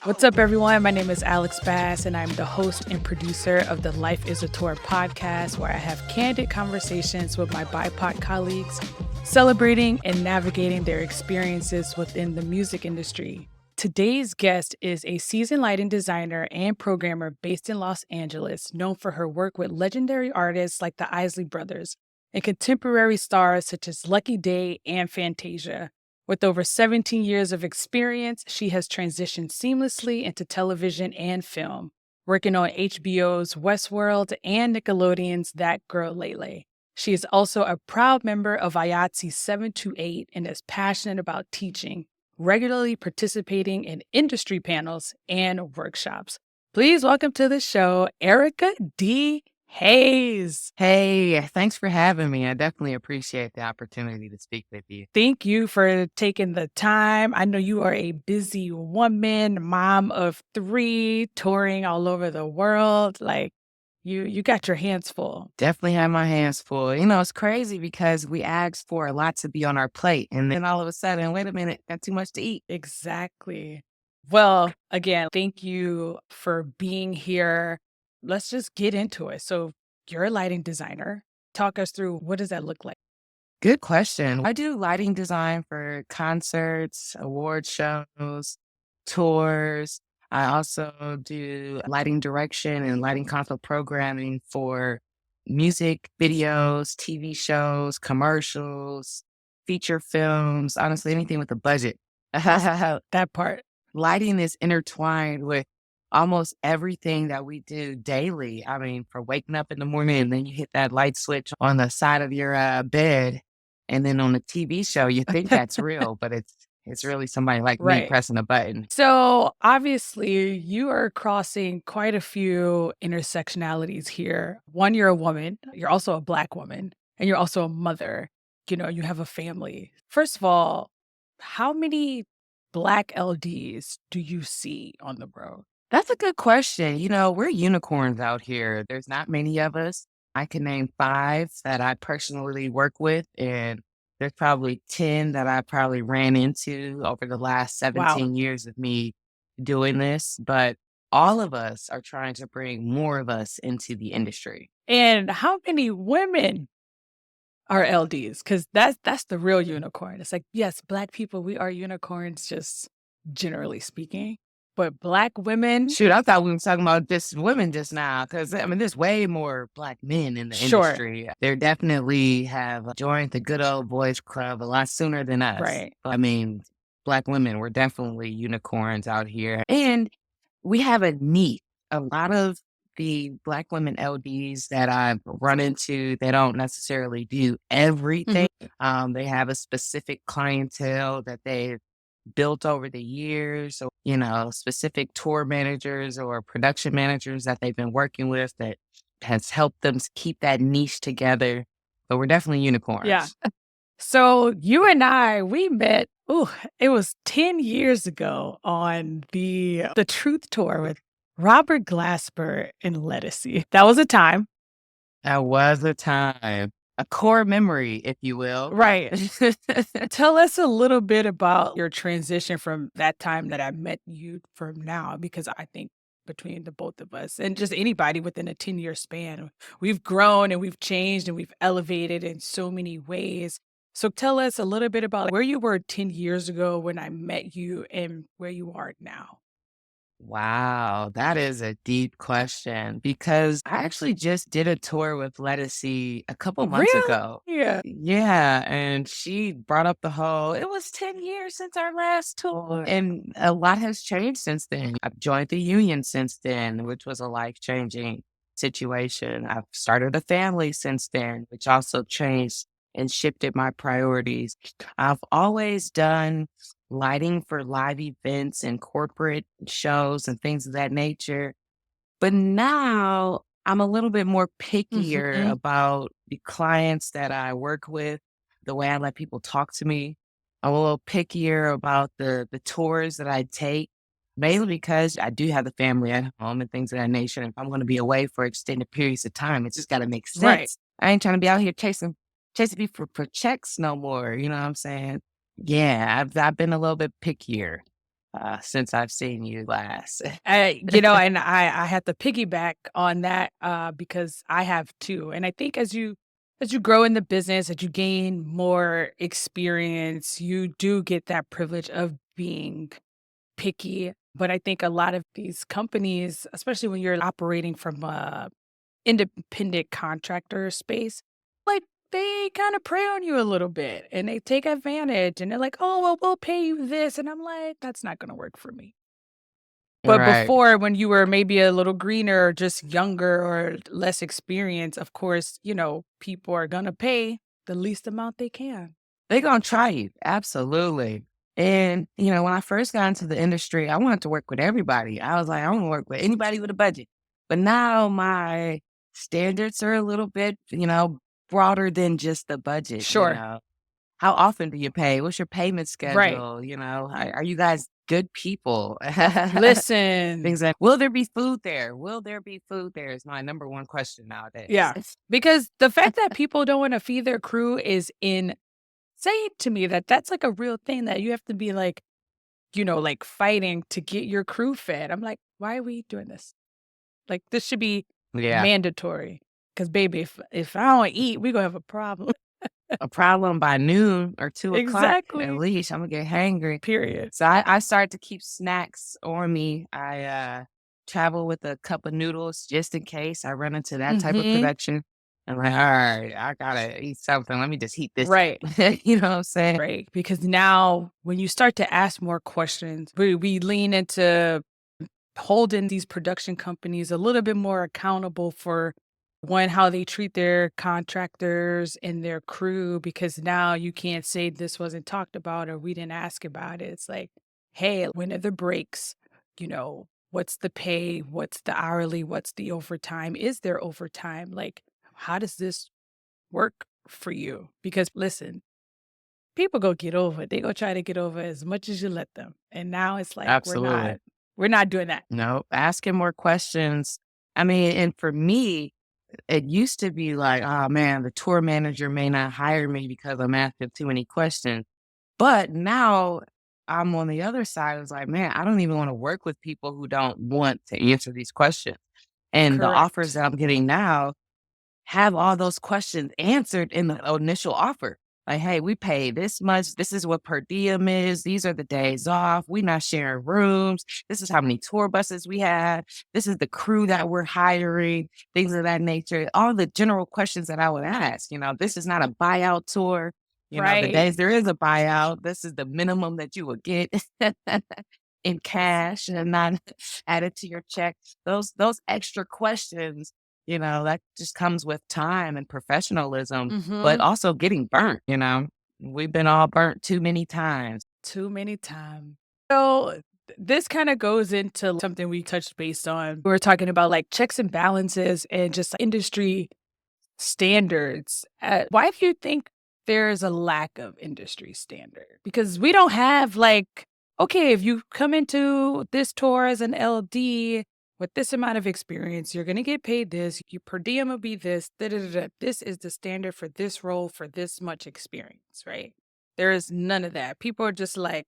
What's up, everyone? My name is Alex Bass, and I'm the host and producer of the Life is a Tour podcast, where I have candid conversations with my BIPOC colleagues, celebrating and navigating their experiences within the music industry. Today's guest is a seasoned lighting designer and programmer based in Los Angeles, known for her work with legendary artists like the Isley Brothers and contemporary stars such as Lucky Daye and Fantasia. With over 17 years of experience, she has transitioned seamlessly into television and film, working on HBO's Westworld and Nickelodeon's That Girl Lele. She is also a proud member of IATSE 728 and is passionate about teaching, regularly participating in industry panels and workshops. Please welcome to the show, Erica D. Hayes. Hey, thanks for having me. I definitely appreciate the opportunity to speak with you. Thank you for taking the time. I know you are a busy woman, mom of 3, touring all over the world. Like you got your hands full. Definitely have my hands full. It's crazy because we asked for a lot to be on our plate. And then all of a sudden, wait a minute, got too much to eat. Exactly. Well, again, thank you for being here. Let's just get into it. So you're a lighting designer. Talk us through, what does that look like? Good question. I do lighting design for concerts, award shows, tours. I also do lighting direction and lighting console programming for music videos, TV shows, commercials, feature films, honestly, anything with a budget. That part. Lighting is intertwined with almost everything that we do daily. I mean, for waking up in the morning and then you hit that light switch on the side of your bed, and then on a TV show, you think that's real, but it's really somebody like me Right. pressing a button. So obviously, you are crossing quite a few intersectionalities here. One, you're a woman, you're also a Black woman, and you're also a mother. You have a family. First of all, how many Black LDs do you see on the road? That's a good question. We're unicorns out here. There's not many of us. I can name 5 that I personally work with, and there's probably 10 that I probably ran into over the last Wow. 17 years of me doing this. But all of us are trying to bring more of us into the industry. And how many women are LDs? Because that's the real unicorn. It's like, yes, Black people, we are unicorns, just generally speaking. But Black women, Shoot, I thought we were talking about just women just now, because I mean, there's way more Black men in the sure, industry. They definitely have joined the good old boys club a lot sooner than us. right. I mean, Black women, we're definitely unicorns out here. And we have a niche. A lot of the Black women LDs that I've run into, they don't necessarily do everything. They have a specific clientele that they built over the years, or specific tour managers or production managers that they've been working with that has helped them keep that niche together. But we're definitely unicorns. Yeah. So you and I, we met, it was 10 years ago on the Truth Tour with Robert Glasper and Lettucey. That was a time. That was a time, a core memory, if you will. Right. Tell us a little bit about your transition from that time that I met you from now, because I think between the both of us and just anybody within a 10-year span, we've grown and we've changed and we've elevated in so many ways. So tell us a little bit about where you were 10 years ago when I met you and where you are now. Wow, that is a deep question because I actually just did a tour with Lettucey a couple months Really? ago. Yeah. Yeah, and she brought up the whole, it was 10 years since our last tour. And a lot has changed since then. I've joined the union since then, which was a life-changing situation. I've started a family since then, which also changed and shifted my priorities. I've always done lighting for live events and corporate shows and things of that nature. But now I'm a little bit more pickier Mhm. about the clients that I work with, the way I let people talk to me. I'm a little pickier about the tours that I take, mainly because I do have the family at home and things of that nature. If I'm going to be away for extended periods of time, it's just got to make Right. sense. I ain't trying to be out here chasing people for checks no more. You know what I'm saying? Yeah, I've been a little bit pickier. since I've seen you last. And I had to piggyback on that because I have too. And I think as you grow in the business, as you gain more experience, you do get that privilege of being picky. But I think a lot of these companies, especially when you're operating from a independent contractor space, like they kind of prey on you a little bit and they take advantage and they're like, oh, well, we'll pay you this. And I'm like, that's not going to work for me. But Right. before, when you were maybe a little greener or just younger or less experienced, of course, people are going to pay the least amount they can. They gonna try you, absolutely. And, when I first got into the industry, I wanted to work with everybody. I was like, "I wanna work with anybody with a budget." But now my standards are a little bit, broader than just the budget. Sure. How often do you pay? What's your payment Right. schedule? Are you guys good people? Listen. Things like, will there be food there? Will there be food there? Is my number one question nowadays. Yeah. Because the fact that people don't want to feed their crew is insane to me that that's like a real thing that you have to be like, like fighting to get your crew fed. I'm like, why are we doing this? Like, this should be Yeah. mandatory. Because, baby, if I don't eat, we going to have a problem. A problem by noon or 2 o'clock at Exactly. least, Imma get hangry. Period. So I started to keep snacks on me. I, travel with a cup of noodles just in case I run into that type of Mhm. production. I'm like, "Alright, I gotta eat something. Let me just heat this Right. up." You know what I'm saying? Right. Because now when you start to ask more questions, we lean into holding these production companies a little bit more accountable for one, how they treat their contractors and their crew, because now you can't say this wasn't talked about or we didn't ask about it. It's like, hey, when are the breaks? What's the pay? What's the hourly? What's the overtime? Is there overtime? Like, how does this work for you? Because listen, people go get over it. They go try to get over as much as you let them. And now it's like Absolutely. we're not doing that. No, asking more questions. I mean, and for me, it used to be like, "Oh, man, the tour manager may not hire me because I'm asking too many questions." But now I'm on the other side. It's like, man, I don't even want to work with people who don't want to answer these questions. And the offers Correct. that I'm getting now have all those questions answered in the initial offer. Like, hey, we pay this much. This is what per diem is. These are the days off. We're not sharing rooms. This is how many tour buses we have. This is the crew that we're hiring, things of that nature. All the general questions that I would ask. This is not a buyout tour. The Right. days there is a buyout, this is the minimum that you would get in cash and not added to your check. Those extra questions that just comes with time and professionalism, but Mhm. also getting burnt. We've been all burnt too many times. Too many times. So this kind of goes into something we touched base on. We were talking about like checks and balances and just industry standards. Why do you think there's a lack of industry standard? Because we don't have like, okay, if you come into this tour as an LD with this amount of experience, you're going to get paid this. Your per diem will be this. Da, da, da, da. This is the standard for this role for this much experience, right? There is none of that. People are just like,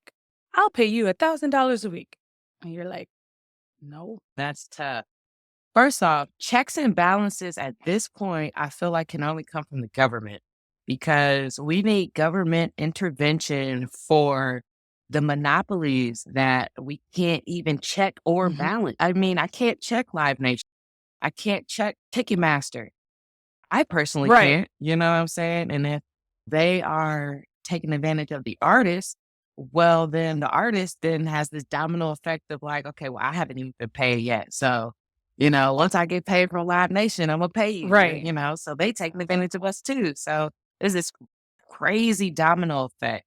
I'll pay you $1,000 a week. And you're like, no. That's tough. First off, checks and balances at this point, I feel like can only come from the government because we need government intervention for the monopolies that we can't even check or Mhm. balance. I mean, I can't check Live Nation. I can't check Ticketmaster. I personally Right. can't, you know what I'm saying? And if they are taking advantage of the artist, well, then the artist then has this domino effect of like, okay, well, I haven't even been paid yet. So, once I get paid from Live Nation, I'm gonna pay you, Right. so they taking advantage of us too. So there's this crazy domino effect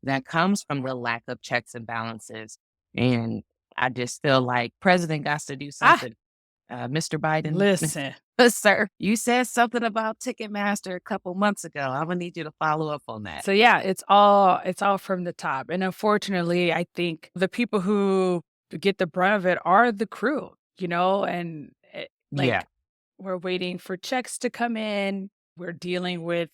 that comes from the lack of checks and balances. And I just feel like president got to do Ah, something. Mr. Biden, listen. sir, you said something about Ticketmaster a couple months ago. I'm gonna need you to follow up on that. So yeah, it's all from the top. And unfortunately, I think the people who get the brunt of it are the crew, and Yeah, like we're waiting for checks to come in. We're dealing with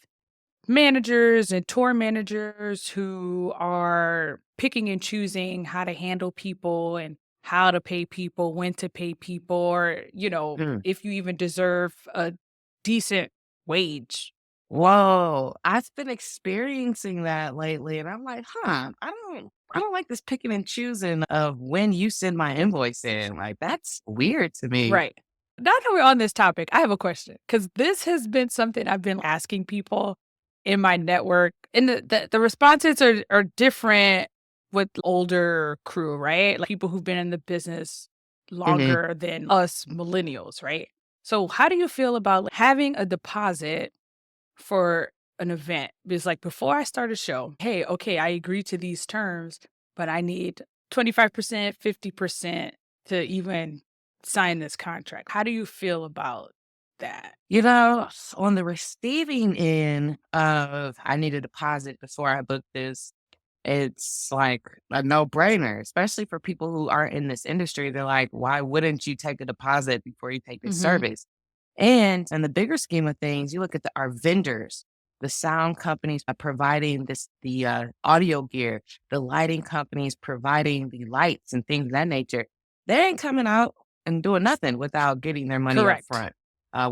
managers and tour managers who are picking and choosing how to handle people and how to pay people, when to pay people, or, Mm. if you even deserve a decent wage. Whoa, I've been experiencing that lately, and I'm like, huh, I don't like this picking and choosing of when you send my invoice in. Like, that's weird to me. Right. Now that we're on this topic, I have a question because this has been something I've been asking people in my network, and the responses are different with older crew, right? Like people who've been in the business Hmm. longer than us millennials, right? So, how do you feel about like, having a deposit for an event? Because, like, before I start a show, hey, okay, I agree to these terms, but I need 25%, 50% to even sign this contract. How do you feel about that? On the receiving end of I need a deposit before I book this, it's like a no-brainer, especially for people who aren't in this industry. They're like, why wouldn't you take a deposit before you take this Mhm. service? And in the bigger scheme of things, you look at our vendors, the sound companies are providing the audio gear, the lighting companies providing the lights and things of that nature. They ain't coming out and doing nothing without getting their money up Correct. front,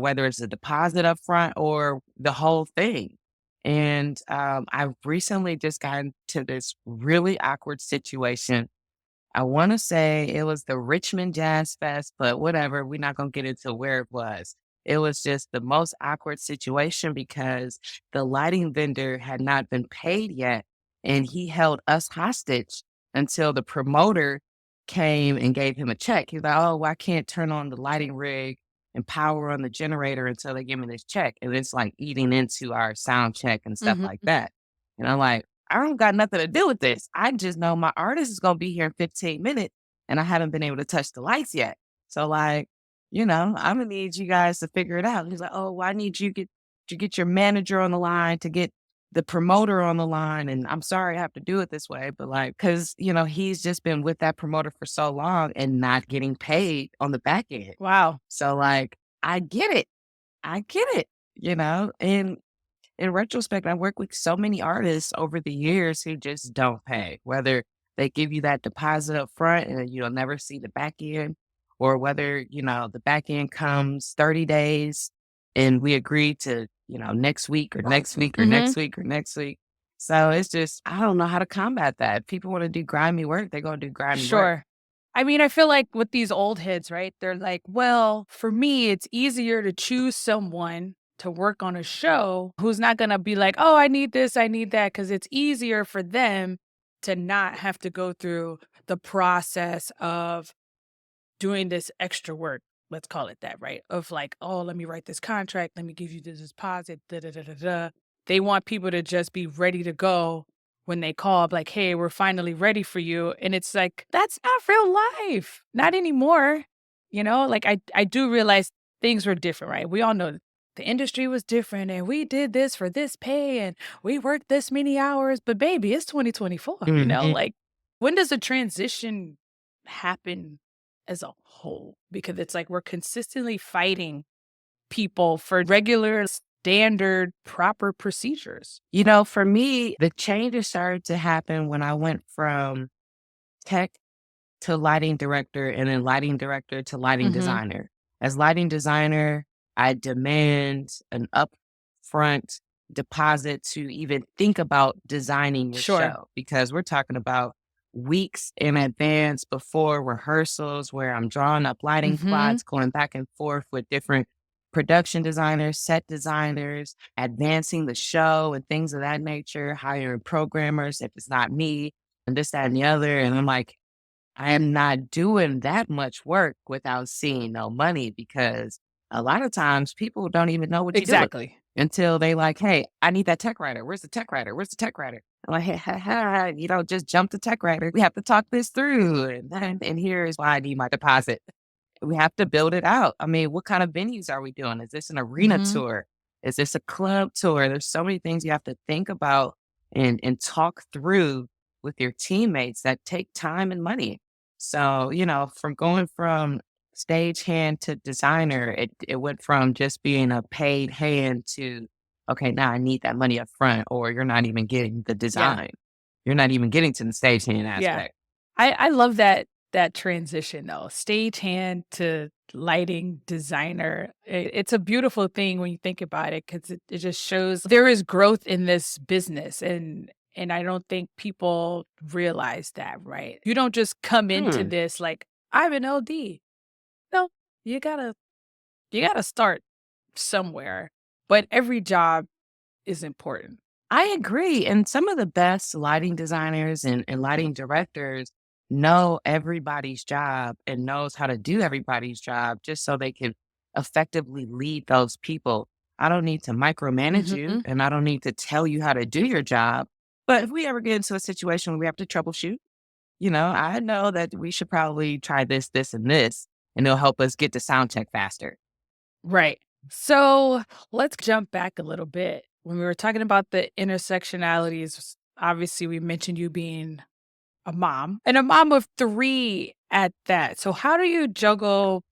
whether it's a deposit up front or the whole thing. And I've recently just gotten to this really awkward situation. I want to say it was the Richmond Jazz Fest, but whatever. We're not going to get into where it was. It was just the most awkward situation because the lighting vendor had not been paid yet, and he held us hostage until the promoter came and gave him a check. He's like, "Oh, well, I can't turn on the lighting rig and power on the generator until they give me this check." And it's like eating into our sound check and stuff Mhm. like that. And I'm like, I don't got nothing to do with this. I just know my artist is gonna be here in 15 minutes and I haven't been able to touch the lights yet. So like, I'm gonna need you guys to figure it out. And he's like, "Oh, well, I need you to get your manager on the line, to get the promoter on the line. And I'm sorry I have to do it this way, but like, cause he's just been with that promoter for so long and not getting paid on the back end. Wow. So like, I get it. I get it, and in retrospect, I work with so many artists over the years who just don't pay, whether they give you that deposit up front and you'll never see the back end, or whether, the back end comes 30 days and we agree to, next week or next week or Mhm. next week or next week. So it's just, I don't know how to combat that. If people want to do grimy work, they're going to do grimy work. Sure. I mean, I feel like with these old heads, right? They're like, well, for me, it's easier to choose someone to work on a show who's not going to be like, oh, I need this, I need that, because it's easier for them to not have to go through the process of doing this extra work. Let's call it that, right? Of like, oh, let me write this contract, let me give you this deposit, da da da da da. They want people to just be ready to go when they call up, like, hey, we're finally ready for you. And it's like, that's not real life. Not anymore. Like I do realize things were different, right? We all know the industry was different and we did this for this pay and we worked this many hours. But baby, it's 2024, Mhm. like when does a transition happen as a whole? Because it's like we're consistently fighting people for regular, standard, proper procedures. For me, the changes started to happen when I went from tech to lighting director and then lighting director to lighting Mhm. designer. As lighting designer, I demand an upfront deposit to even think about designing your Sure. show because we're talking about weeks in advance before rehearsals where I'm drawing up lighting Mhm. plots, going back and forth with different production designers, set designers, advancing the show and things of that nature, hiring programmers if it's not me, and this, that, and the other. And I'm like, I am not doing that much work without seeing no money because a lot of times people don't even know what you're doing Exactly. until they like, hey, I need that tech writer. Where's the tech writer? Where's the tech writer? I'm like, hey, ha, ha, just jump the tech writer. We have to talk this through. And here is why I need my deposit. We have to build it out. I mean, what kind of venues are we doing? Is this an arena Mhm. tour? Is this a club tour? There's so many things you have to think about and talk through with your teammates that take time and money. So, from going from stagehand to designer, it went from just being a paid hand to okay, now I need that money up front, or you're not even getting the Yeah. design. You're not even getting to the stagehand Yeah. aspect. I love that transition though. Stagehand to lighting designer. It's a beautiful thing when you think about it because it just shows there is growth in this business and I don't think people realize that, right? You don't just come into Hmm. this like, I'm an LD. No, you gotta you gotta start somewhere. But every job is important. I agree. And some of the best lighting designers and lighting directors know everybody's job and knows how to do everybody's job just so they can effectively lead those people. I don't need to micromanage you Mhm. and I don't need to tell you how to do your job. But if we ever get into a situation where we have to troubleshoot, I know that we should probably try this, this, and this, and it'll help us get to sound check faster. Right. So let's jump back a little bit. When we were talking about the intersectionalities, obviously we mentioned you being a mom and a mom of three at that. So how do you juggle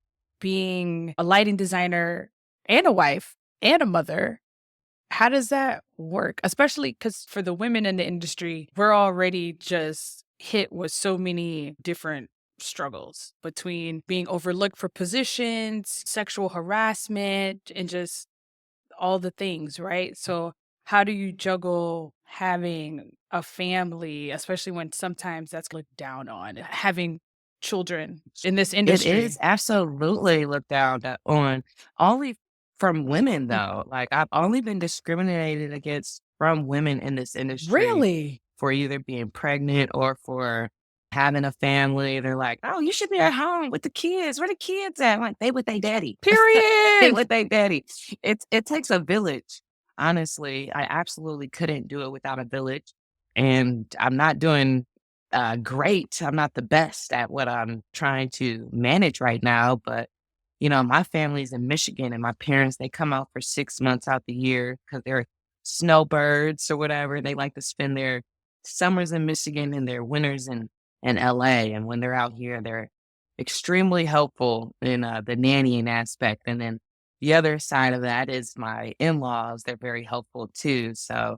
being a lighting designer and a wife and a mother? How does that work? Especially because for the women in the industry, we're already just hit with so many different struggles between being overlooked for positions, sexual harassment, and just all the things, right? So, how do you juggle having a family, especially when sometimes that's looked down on, having children in this It is industry? absolutely looked down on, only from women, Mm. though. Like, I've only been discriminated against from women in this industry Really? for either being pregnant or for having a family. They're like, "Oh, you should be at home with the kids. Where the kids at?" I'm like, "They with their daddy." They Period. with their daddy. It takes a village. Honestly, I absolutely couldn't do it without a village, and I'm not doing great. I'm not the best at what I'm trying to manage right now, but my family's in Michigan, and my parents they come out for 6 months out the year because they're snowbirds or whatever. They like to spend their summers in Michigan and their winters in LA. And when they're out here, they're extremely helpful in the nannying aspect. And then the other side of that is my in-laws. They're very helpful too. So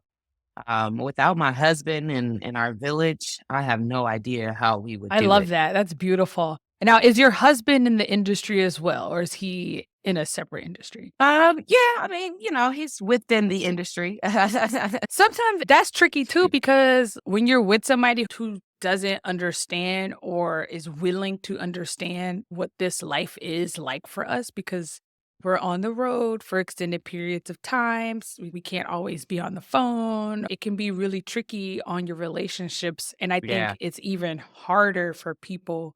without my husband and our village, I have no idea how we would I do love it. that. That's beautiful. And now, is your husband in the industry as well, or is he in a separate industry? Yeah, I mean, he's within the industry. Sometimes that's tricky too, because when you're with somebody who doesn't understand or is willing to understand what this life is like for us, because we're on the road for extended periods of times. We can't always be on the phone. It can be really tricky on your relationships. And I think Yeah, it's even harder for people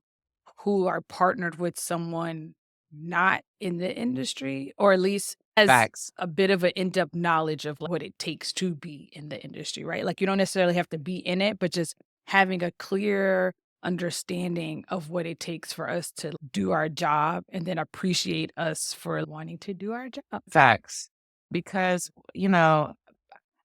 who are partnered with someone not in the industry, or at least has facts. a bit of an in-depth knowledge of what it takes to be in the industry, right? Like you don't necessarily have to be in it, but just having a clear understanding of what it takes for us to do our job and then appreciate us for wanting to do our job. Facts. Because,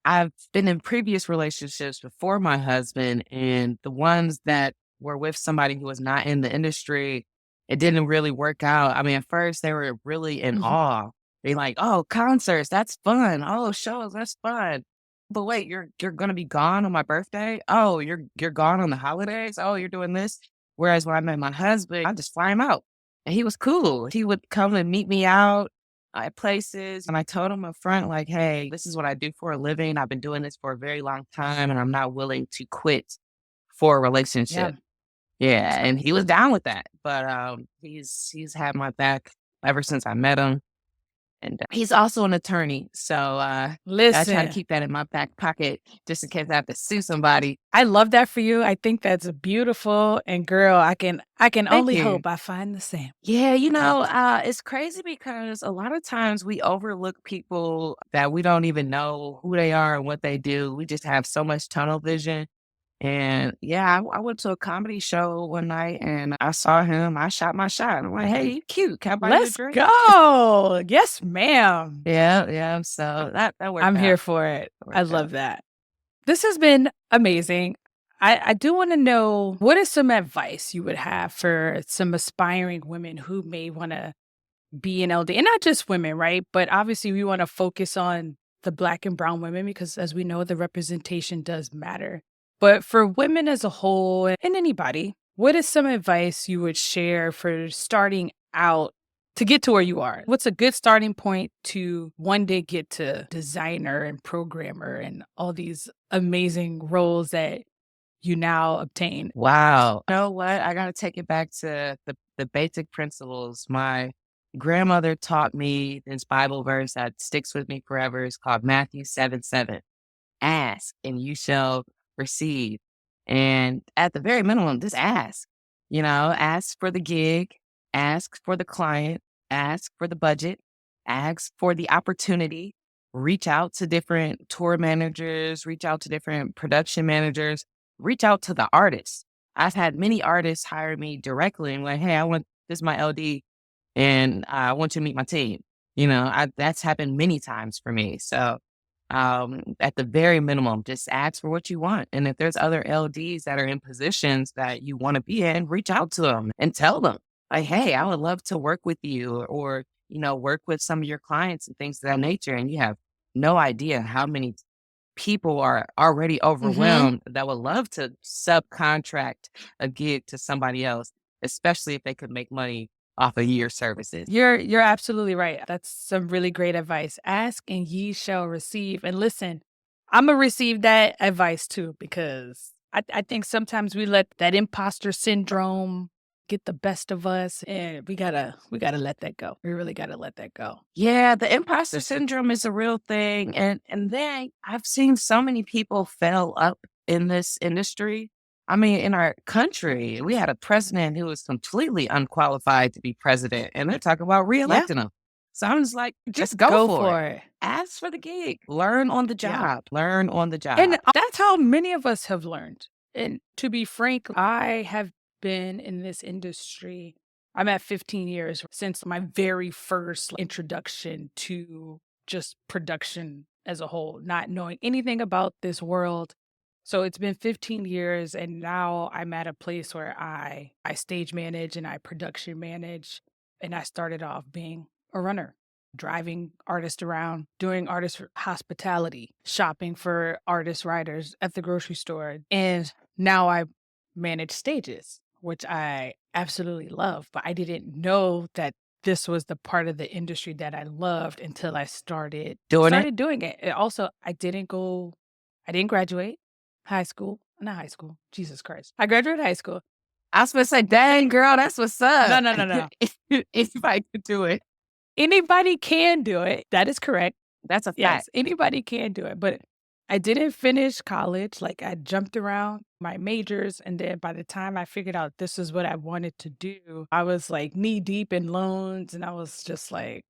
I've been in previous relationships before my husband, and the ones that were with somebody who was not in the industry, it didn't really work out. I mean, at first they were really in Mhm. awe. They like, "Oh, concerts, that's fun. Oh, shows, that's fun." But wait, you're gonna be gone on my birthday? Oh, you're gone on the holidays? Oh, you're doing this? Whereas when I met my husband, I just fly him out. And he was cool. He would come and meet me out at places. And I told him up front, like, hey, this is what I do for a living. I've been doing this for a very long time and I'm not willing to quit for a Yeah. relationship. Yeah. And he was down with that. But he's had my back ever since I met him. And he's also an attorney. So I try to Listen, keep that in my back pocket just in case I have to sue somebody. I love that for you. I think that's beautiful, and girl, I can Thank only you. hope I find the same. Yeah, it's crazy because a lot of times we overlook people that we don't even know who they are and what they do. We just have so much tunnel vision. And yeah, I went to a comedy show one night and I saw him. I shot my shot. I'm like, hey, you cute. Can I buy you a Let's drink? go. Yes, ma'am. Yeah, yeah. So that worked I'm here out. for it. That I worked out. love that. This has been amazing. I do want to know, what is some advice you would have for some aspiring women who may want to be an LD? And not just women, right? But obviously, we want to focus on the Black and brown women, because as we know, the representation does matter. But for women as a whole and anybody, what is some advice you would share for starting out to get to where you are? What's a good starting point to one day get to designer and programmer and all these amazing roles that you now obtain? Wow. You know what? I got to take it back to the basic principles. My grandmother taught me this Bible verse that sticks with me forever. It's called Matthew 7:7. Ask and you shall receive. And at the very minimum, just ask. Ask for the gig, ask for the client, ask for the budget, ask for the opportunity, reach out to different tour managers, reach out to different production managers, reach out to the artists. I've had many artists hire me directly and like, hey, this is my LD and I want you to meet my team. That's happened many times for me. So at the very minimum, just ask for what you want. And if there's other LDs that are in positions that you want to be in, reach out to them and tell them, like, hey, I would love to work with you or work with some of your clients and things of that nature. And you have no idea how many people are already Mhm. overwhelmed that would love to subcontract a gig to somebody else, especially if they could make money off of your services. You're absolutely right. That's some really great advice. Ask and ye shall receive. And listen, I'ma receive that advice too, because I think sometimes we let that imposter syndrome get the best of us, and we gotta let that go. We really gotta let that go. Yeah, the imposter syndrome is a real thing. And then I've seen so many people fail up in this industry. I mean, in our country, we had a president who was completely unqualified to be president, and they're talking about Yeah. reelecting him. So I'm just like, just go Go for it. for it. Ask for the gig. Learn on the Yeah. job. Learn on the And job. that's how many of us have learned. And to be frank, I have been in this industry. I'm at 15 years since my very first introduction to just production as a whole, not knowing anything about this world. So it's been 15 years and now I'm at a place where I stage manage and I production manage, and I started off being a runner, driving artists around, doing artist hospitality, shopping for artist writers at the grocery store. And now I manage stages, which I absolutely love. But I didn't know that this was the part of the industry that I loved until I Doing it. started doing it. And also, I didn't graduate high school. Not high school. Jesus Christ. I graduated high school. I was supposed to say, dang, girl, that's what's No, up. no, no, no. Anybody could do it. Anybody can do it. That is correct. That's a fact. Yes, anybody can do it, but I didn't finish college. Like, I jumped around my majors, and then by the time I figured out this is what I wanted to do, I was like knee deep in loans, and I was just like,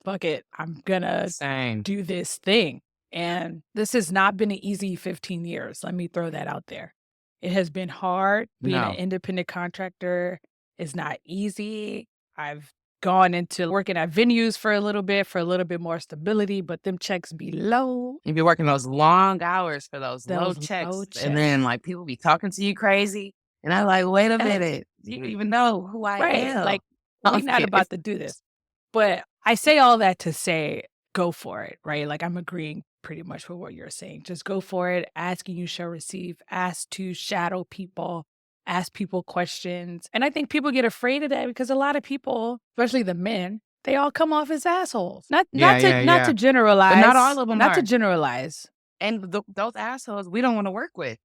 fuck it, I'm gonna Same. do this thing. And this has not been an easy 15 years. Let me throw that out there. It has been hard. Being an No. independent contractor is not easy. I've gone into working at venues for a little bit more stability, but them checks be low. You be working those long hours for those low Those low checks, and checks. then like people be talking to you crazy, and I'm like, wait a Eh, minute, do you even know who I right. am? Like, we I'm not kidding. about to do this. But I say all that to say, go for it, right? Like, I'm agreeing pretty much with what you're saying. Just go for it. Ask and you shall receive. Ask to shadow people. Ask people questions. And I think people get afraid of that because a lot of people, especially the men, they all come off as assholes. Yeah, yeah, Not yeah. to But not all generalize. of them Not to are, generalize. and those assholes we don't want to work with,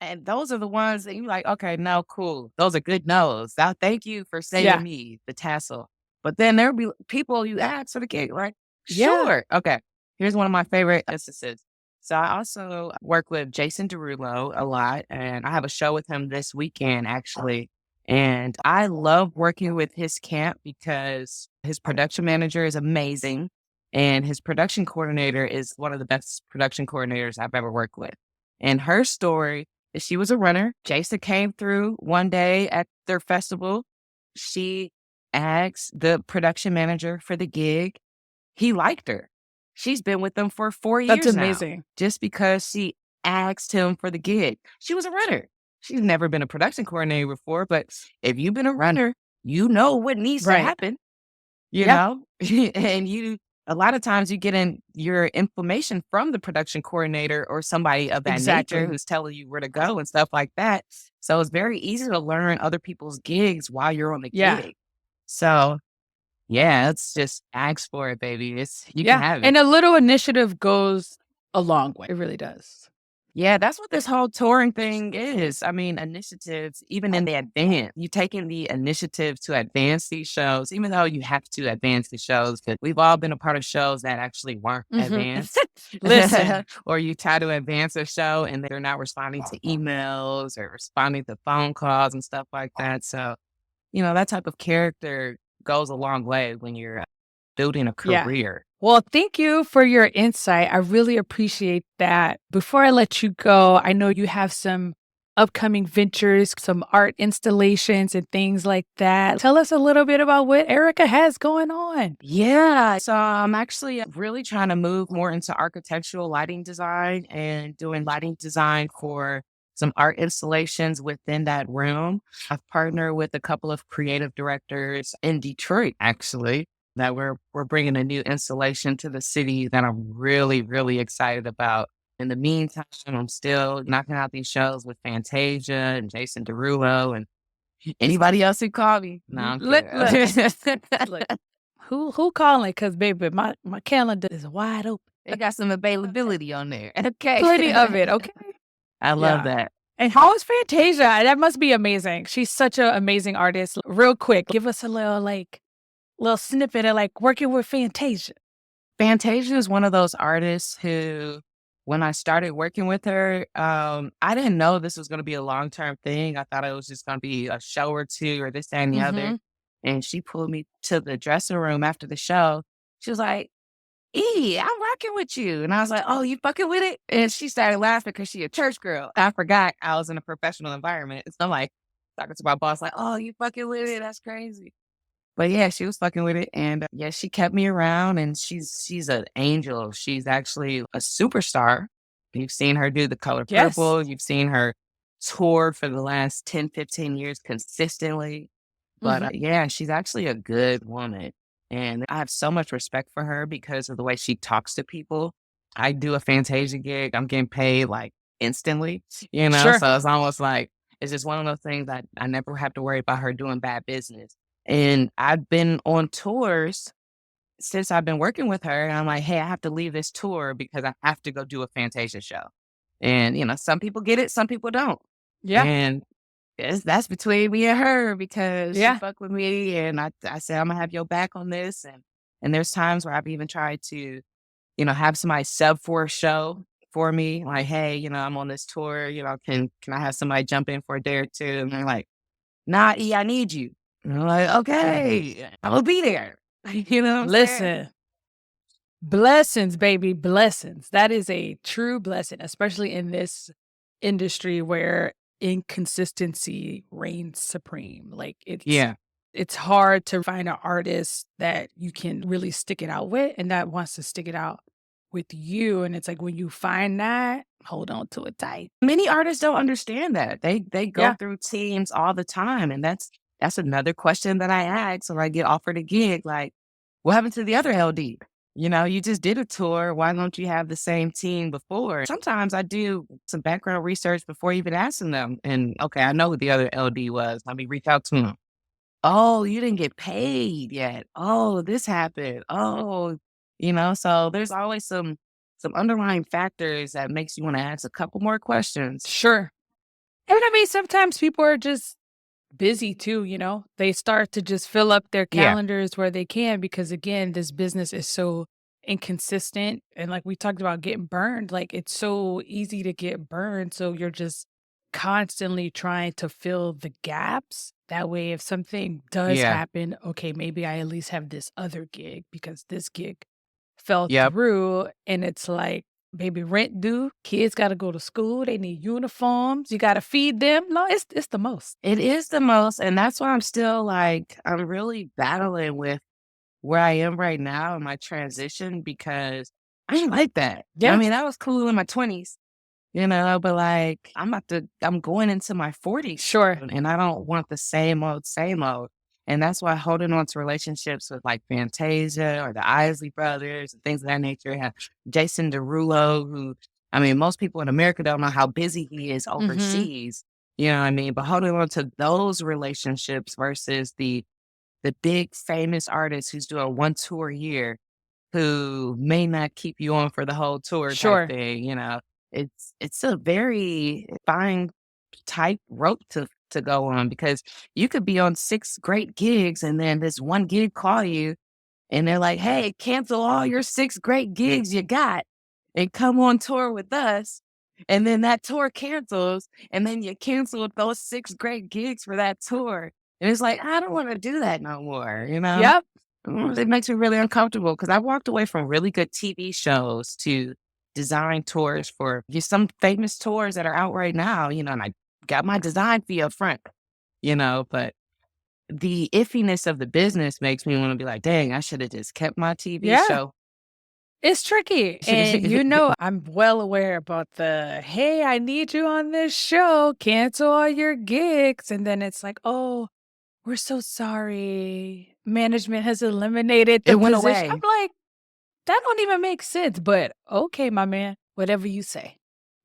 and those are the ones that you like. Okay, no, cool. Those are good no's. Now, thank you for Yeah. saving me the tassel. But then there'll be people you ask for the gig, right? Yeah. Sure. Okay. Here's one of my favorite instances. So I also work with Jason Derulo a lot, and I have a show with him this weekend, actually. And I love working with his camp because his production manager is amazing, and his production coordinator is one of the best production coordinators I've ever worked with. And her story is she was a runner. Jason came through one day at their festival. She asked the production manager for the gig. He liked her. She's been with them for 4 That's years now, amazing. just because she asked him for the gig. She was a runner. She's never been a production coordinator before, but if you've been a runner, you know what needs to Right. happen, Yeah. and you a lot of times you get in your information from the production coordinator or somebody of that nature Exactly. who's telling you where to go and stuff like that. So it's very easy to learn other people's gigs while you're on the Yeah. gig. So yeah, it's just ask for it, baby. You can Yeah. have it. And a little initiative goes a long way. It really does. Yeah, that's what this whole touring thing is. I mean, initiatives, even in the advance, you taking the initiative to advance these shows, even though you have to advance the shows, but we've all been a part of shows that actually weren't advanced. Listen. Or you try to advance a show and they're not responding to emails or responding to phone calls and stuff like that. So, that type of character goes a long way when you're building a Yeah. career. Well, thank you for your insight. I really appreciate that. Before I let you go, I know you have some upcoming ventures, some art installations and things like that. Tell us a little bit about what Erica has going on. Yeah. So I'm actually really trying to move more into architectural lighting design and doing lighting design for some art installations within that realm. I've partnered with a couple of creative directors in Detroit, actually, that we're bringing a new installation to the city that I'm really, really excited about. In the meantime, I'm still knocking out these shows with Fantasia and Jason Derulo and anybody else who called me. No, I'm kidding. Look, who calling? Because baby, my calendar is wide open. They got some availability on there. Okay. Plenty of it. Okay. I love that. And how is Fantasia? That must be amazing. She's such an amazing artist. Real quick, give us a little snippet of working with Fantasia. Fantasia is one of those artists who, when I started working with her, I didn't know this was going to be a long-term thing. I thought it was just going to be a show or two or this, that, and the other. And she pulled me to the dressing room after the show. She was like, I'm rocking with you. And I was like, oh, you fucking with it? And she started laughing because she a church girl. I forgot I was in a professional environment. So I'm like, talking to my boss, like, oh, you fucking with it? That's crazy. But yeah, she was fucking with it. And yeah, she kept me around and she's an angel. She's actually a superstar. You've seen her do The Color Yes. Purple. You've seen her tour for the last 10, 15 years consistently. But yeah, she's actually a good woman. And I have so much respect for her because of the way she talks to people. I do a Fantasia gig. I'm getting paid like instantly, Sure. So it's almost like, it's just one of those things that I never have to worry about her doing bad business. And I've been on tours since I've been working with her. And I'm like, hey, I have to leave this tour because I have to go do a Fantasia show. And, some people get it, some people don't. Yeah. And that's between me and her because Yeah. she fuck with me. And I said, I'm going to have your back on this. And there's times where I've even tried to, have somebody sub for a show for me. Like, hey, I'm on this tour, can I have somebody jump in for a day or two? And they're like, nah, E, I need you. And I'm like, okay, I will be there. You know what I'm saying? Listen, blessings, baby, blessings. That is a true blessing, especially in this industry where inconsistency reigns supreme. It's hard to find an artist that you can really stick it out with and that wants to stick it out with you. And it's like when you find that, hold on to it tight. Many artists don't understand that. They go Yeah. through teams all the time. And that's another question that I ask when I get offered a gig. Like, what happened to the other LD? You just did a tour. Why don't you have the same team before? Sometimes I do some background research before even asking them. And okay, I know who the other LD was. Let me reach out to them. Oh, you didn't get paid yet. Oh, this happened. Oh, so there's always some underlying factors that makes you want to ask a couple more questions. Sure. And I mean, sometimes people are just busy too. They start to just fill up their Yeah. calendars where they can because, again, this business is so inconsistent. And like we talked about getting burned, it's so easy to get burned. So you're just constantly trying to fill the gaps. That way, if something does Yeah. happen, okay, maybe I at least have this other gig because this gig fell Yep. through. And it's like, baby, rent due. Kids got to go to school. They need uniforms. You got to feed them. No, it's the most. It is the most. And that's why I'm still I'm really battling with where I am right now in my transition because I ain't like that. Yeah. I mean, that was cool in my 20s, but I'm going into my 40s. Sure. And I don't want the same old, same old. And that's why holding on to relationships with like Fantasia or the Isley brothers and things of that nature. Have Jason Derulo, who, I mean, most people in America don't know how busy he is Mm-hmm. overseas. You know what I mean? But holding on to those relationships versus the big famous artist who's doing one tour a year, who may not keep you on for the whole tour type Sure. thing, you know? It's a very fine tight rope to go on because you could be on 6 great gigs and then this one gig call you and they're like, "Hey, cancel all your 6 great gigs you got and come on tour with us." And then that tour cancels, and then you canceled those 6 great gigs for that tour. And it's like, I don't wanna do that no more, you know? Yep. It makes me really uncomfortable because I walked away from really good TV shows to design tours for just some famous tours that are out right now, you know, and I got my design fee up front, you know, but the iffiness of the business makes me wanna be like, "Dang, I shoulda just kept my TV Yeah. show." It's tricky. And I'm well aware about the, hey, I need you on this show, cancel all your gigs. And then it's like, oh, we're so sorry. Management has eliminated It the went position. away. I'm like, that don't even make sense. But okay, my man, whatever you say.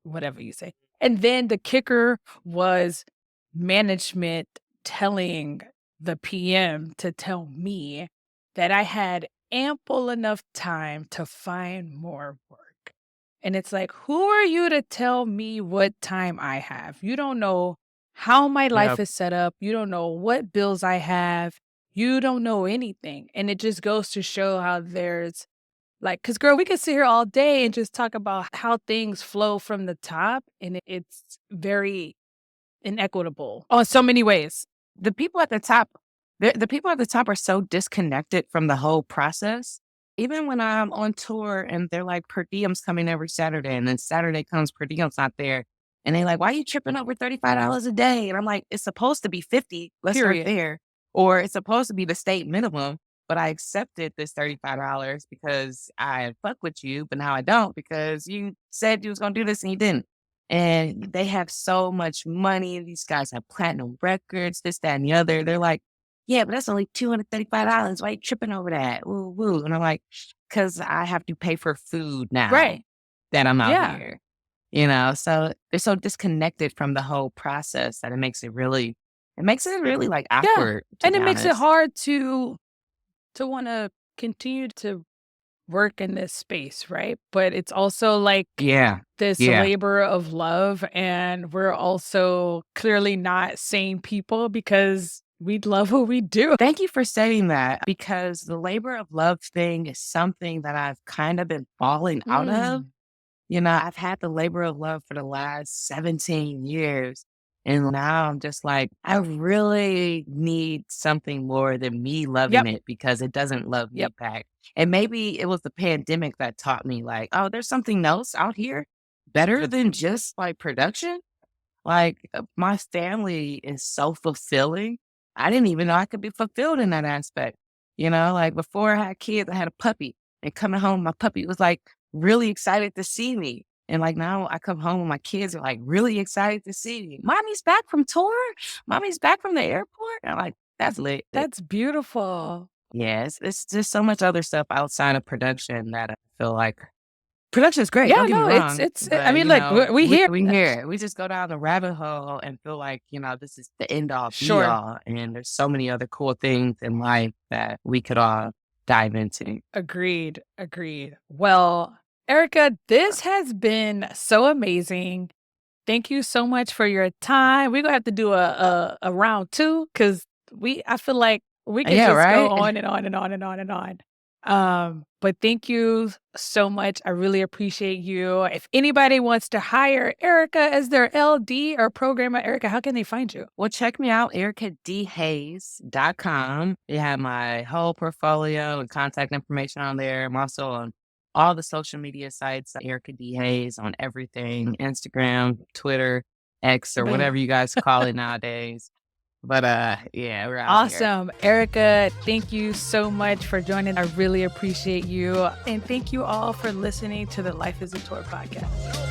Whatever you say. And then the kicker was management telling the PM to tell me that I had ample enough time to find more work. And it's like, who are you to tell me what time I have? You don't know how my life Yep. is set up. You don't know what bills I have. You don't know anything. And it just goes to show how there's like, cause girl, we could sit here all day and just talk about how things flow from the top, and it's very inequitable on so many ways. The people at the top the people at the top are so disconnected from the whole process. Even when I'm on tour and they're like, per diem's coming every Saturday, and then Saturday comes, per diem's not there. And they're like, "Why are you tripping over $35 a day?" And I'm like, "It's supposed to be 50. Let's start Period. there. Or it's supposed to be the state minimum, but I accepted this $35 because I fuck with you, but now I don't because you said you was gonna do this and you didn't." And they have so much money. These guys have platinum records, this, that, and the other. They're like, "Yeah, but that's only $235. Why you tripping over that? Woo, woo." And I'm like, "'Cause I have to pay for food now Right. that I'm out Yeah. here." You know, so they're so disconnected from the whole process that it makes it really, like, Yeah. awkward, to And be it makes it honest. hard to wanna continue to work in this space, right? But it's also like Yeah. this Yeah. labor of love, and we're also clearly not sane people because we love what we do. Thank you for saying that because the labor of love thing is something that I've kind of been falling out of. Mm. You know, I've had the labor of love for the last 17 years. And now I'm just like, I really need something more than me loving Yep. it because it doesn't love me Yep. back. And maybe it was the pandemic that taught me, like, oh, there's something else out here better than just like production. Like, my family is so fulfilling. I didn't even know I could be fulfilled in that aspect. You know, like before I had kids, I had a puppy. And coming home, my puppy was like really excited to see me. And like now I come home and my kids are like really excited to see me. Mommy's back from tour. Mommy's back from the airport. And I'm like, that's lit. That's beautiful. Yeah, it's just so much other stuff outside of production that I feel like production is great, Yeah, don't get me no, wrong, I but, mean, you look, know, we hear we hear it. We just go down the rabbit hole and feel like, you know, this is the end all be Sure. all, and there's so many other cool things in life that we could all dive into. Agreed, agreed. Well, Erica, this has been so amazing. Thank you so much for your time. We're gonna have to do a round two because I feel like we could Yeah, just go right? on and on and on and on and on. But thank you so much. I really appreciate you. If anybody wants to hire Erica as their LD or programmer, Erica, how can they find you? Well, check me out, ericadhayes.com. You have my whole portfolio and contact information on there. I'm also on all the social media sites, Erica D. Hayes on everything, Instagram, Twitter, X, or Boom. whatever you guys call it nowadays. But yeah, we're out here. Awesome. Erica, thank you so much for joining. I really appreciate you. And thank you all for listening to the Life is a Tour podcast.